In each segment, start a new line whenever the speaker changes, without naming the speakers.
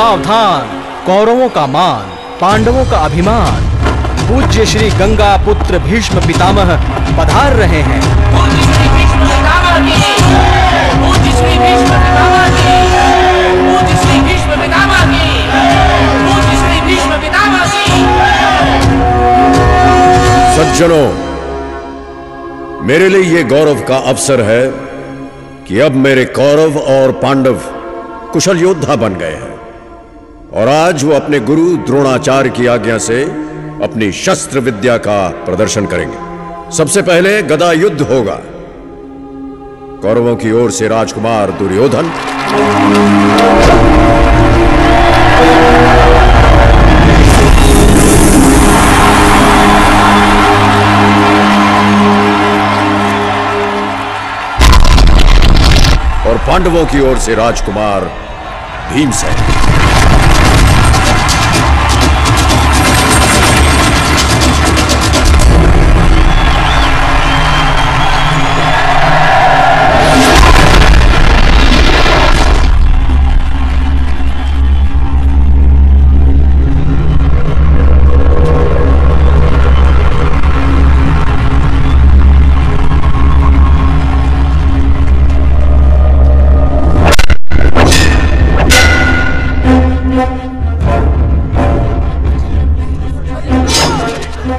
सावधान, कौरवों का मान, पांडवों का अभिमान। पूज्य श्री गंगा पुत्र भीष्म पितामह पधार रहे हैं।
पूज्य श्री भीष्म पितामह की, पूज्य श्री भीष्म पितामह की, पूज्य श्री भीष्म पितामह की, पूज्य श्री भीष्म पितामह की।
सज्जनों, मेरे लिए ये गौरव का अवसर है कि अब मेरे कौरव और पांडव कुशल योद्धा बन गए हैं और आज वो अपने गुरु द्रोणाचार्य की आज्ञा से अपनी शस्त्र विद्या का प्रदर्शन करेंगे। सबसे पहले गदा युद्ध होगा। कौरवों की ओर से राजकुमार दुर्योधन, और पांडवों की ओर से राजकुमार भीमसेन।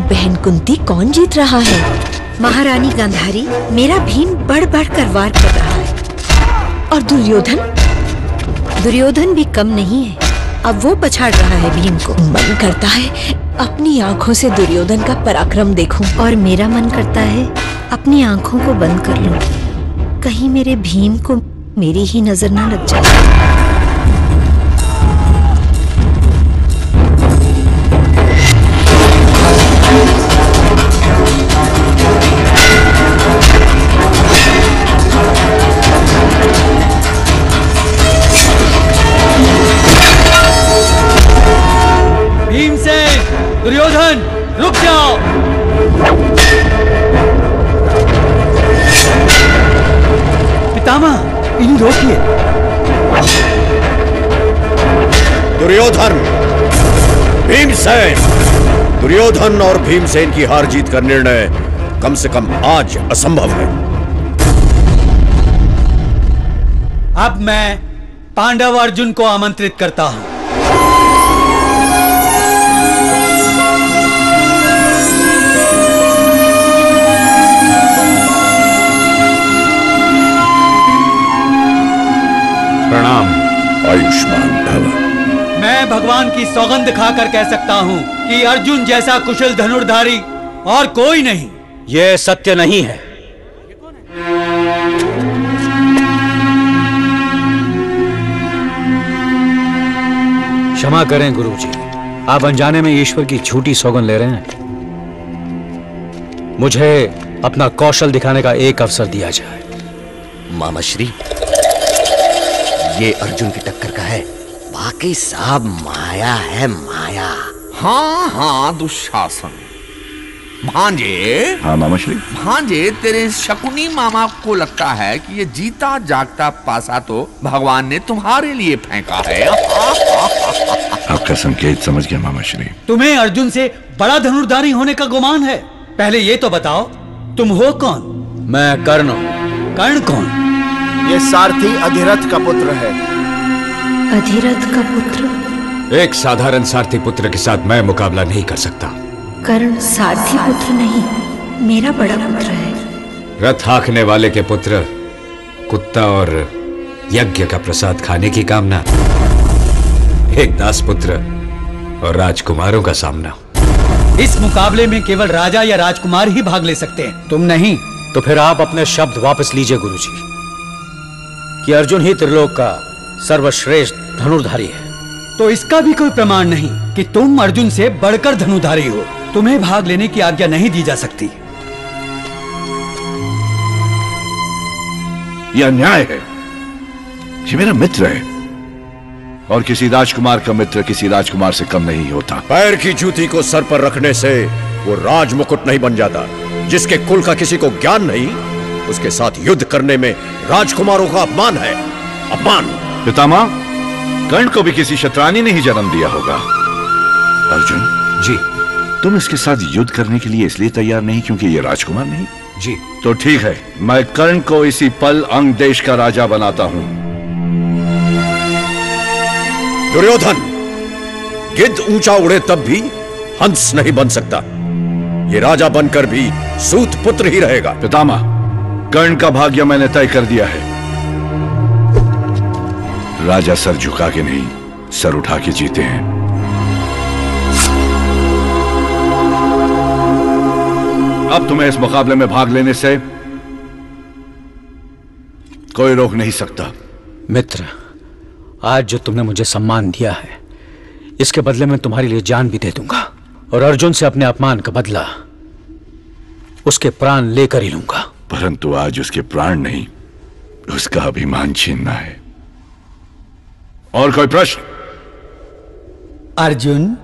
बहन कुंती, कौन जीत रहा है?
महारानी गांधारी, मेरा भीम बढ़ बढ़ कर वार कर रहा है।
और दुर्योधन?
दुर्योधन भी कम नहीं है, अब वो पछाड़ रहा है भीम को।
मन करता है अपनी आंखों से दुर्योधन का पराक्रम देखूं।
और मेरा मन करता है अपनी आंखों को बंद कर लूं, कहीं मेरे भीम को मेरी ही नजर ना लग जाए।
दुर्योधन, रुक जाओ। पितामह, इन्हें रोकिए।
दुर्योधन, भीमसेन। दुर्योधन और भीमसेन की हार जीत का निर्णय कम से कम आज असंभव है।
अब मैं पांडव अर्जुन को आमंत्रित करता हूं।
प्रणाम। आयुष्मान भव।
मैं भगवान की सौगंध खाकर कह सकता हूं कि अर्जुन जैसा कुशल धनुर्धारी और कोई नहीं।
यह सत्य नहीं है। क्षमा करें गुरुजी, आप अनजाने में ईश्वर की झूठी सौगंध ले रहे हैं। मुझे अपना कौशल दिखाने का एक अवसर दिया जाए।
मामाश्री, ये अर्जुन की टक्कर का है, बाकी सब माया है, माया।
हाँ हाँ दुशासन। भांजे।
हाँ मामाश्री।
भांजे, तेरे शकुनी मामा को लगता है कि ये जीता जागता पासा तो भगवान ने तुम्हारे लिए फेंका है।
आपका संकेत समझ गया मामाश्री।
तुम्हें अर्जुन से बड़ा धनुर्धारी होने का गुमान है? पहले ये तो बताओ, तुम हो कौन?
मैं कर्ण हूं।
कर्ण कौन?
ये सारथी अधिरथ का पुत्र है।
अधिरथ का पुत्र?
एक साधारण सारथी पुत्र के साथ मैं मुकाबला नहीं कर सकता।
कर्ण सारथी पुत्र नहीं, मेरा बड़ा पुत्र है।
रथ हाँकने वाले के पुत्र, कुत्ता और यज्ञ का प्रसाद खाने की कामना, एक दास पुत्र और राजकुमारों का सामना।
इस मुकाबले में केवल राजा या राजकुमार ही भाग ले सकते हैं, तुम नहीं।
तो फिर आप अपने शब्द वापस लीजिए गुरुजी, कि अर्जुन ही त्रिलोक का सर्वश्रेष्ठ धनुर्धारी है।
तो इसका भी कोई प्रमाण नहीं कि तुम अर्जुन से बढ़कर धनुर्धारी हो। तुम्हें भाग लेने की आज्ञा नहीं दी जा सकती।
यह अन्याय है। ये मेरा मित्र है और किसी राजकुमार का मित्र किसी राजकुमार से कम नहीं होता।
पैर की जूती को सर पर रखने से वो राज मुकुट नहीं बन जाता। जिसके कुल का किसी को ज्ञान नहीं, उसके साथ युद्ध करने में राजकुमारों का अपमान है। अपमान।
पितामह, कर्ण को भी किसी शतरानी ने ही जन्म दिया होगा। अर्जुन
जी।
तुम इसके साथ युद्ध करने के लिए इसलिए तैयार नहीं क्योंकि ये राजकुमार नहीं?
जी।
तो ठीक है, मैं कर्ण को इसी पल अंग देश का राजा बनाता हूं।
दुर्योधन, गिद्ध ऊंचा उड़े तब भी हंस नहीं बन सकता। ये राजा बनकर भी सूत पुत्र ही रहेगा।
पितामह, कर्ण का भाग्य मैंने तय कर दिया है। राजा सर झुका के नहीं, सर उठा के जीते हैं। अब तुम्हें इस मुकाबले में भाग लेने से कोई रोक नहीं सकता।
मित्र, आज जो तुमने मुझे सम्मान दिया है, इसके बदले में तुम्हारे लिए जान भी दे दूंगा, और अर्जुन से अपने अपमान का बदला उसके प्राण लेकर ही लूंगा।
परंतु आज उसके प्राण नहीं, उसका अभिमान छीनना है। और कोई प्रश्न?
अर्जुन,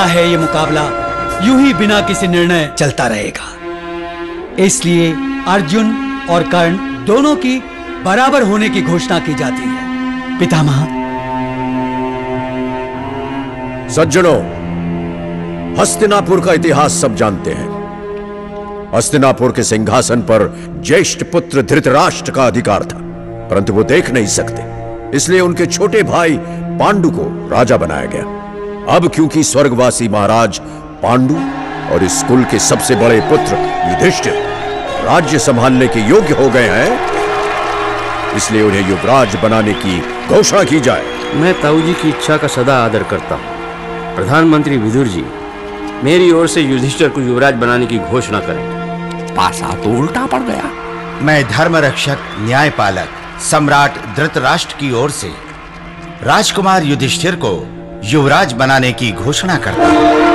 है ये मुकाबला यूं ही बिना किसी निर्णय चलता रहेगा। इसलिए अर्जुन और कर्ण दोनों की बराबर होने की घोषणा की जाती है। पितामह।
सज्जनों, हस्तिनापुर का इतिहास सब जानते हैं। हस्तिनापुर के सिंहासन पर ज्येष्ठ पुत्र धृतराष्ट्र का अधिकार था, परंतु वो देख नहीं सकते, इसलिए उनके छोटे भाई पांडु को राजा बनाया गया। अब क्योंकि स्वर्गवासी महाराज पांडु और इस कुल के सबसे बड़े पुत्र युधिष्ठिर राज्य संभालने के योग्य हो गए हैं, इसलिए उन्हें युवराज बनाने की घोषणा की जाए।
मैं ताऊ जी की इच्छा का सदा आदर करता हूँ। प्रधानमंत्री विदुर जी, मेरी ओर से युधिष्ठिर को युवराज बनाने की घोषणा करें।
पासा तो उल्टा पड़ गया।
मैं धर्म रक्षक न्यायपालक सम्राट धृतराष्ट्र की ओर से राजकुमार युधिष्ठिर को युवराज बनाने की घोषणा करता हूं।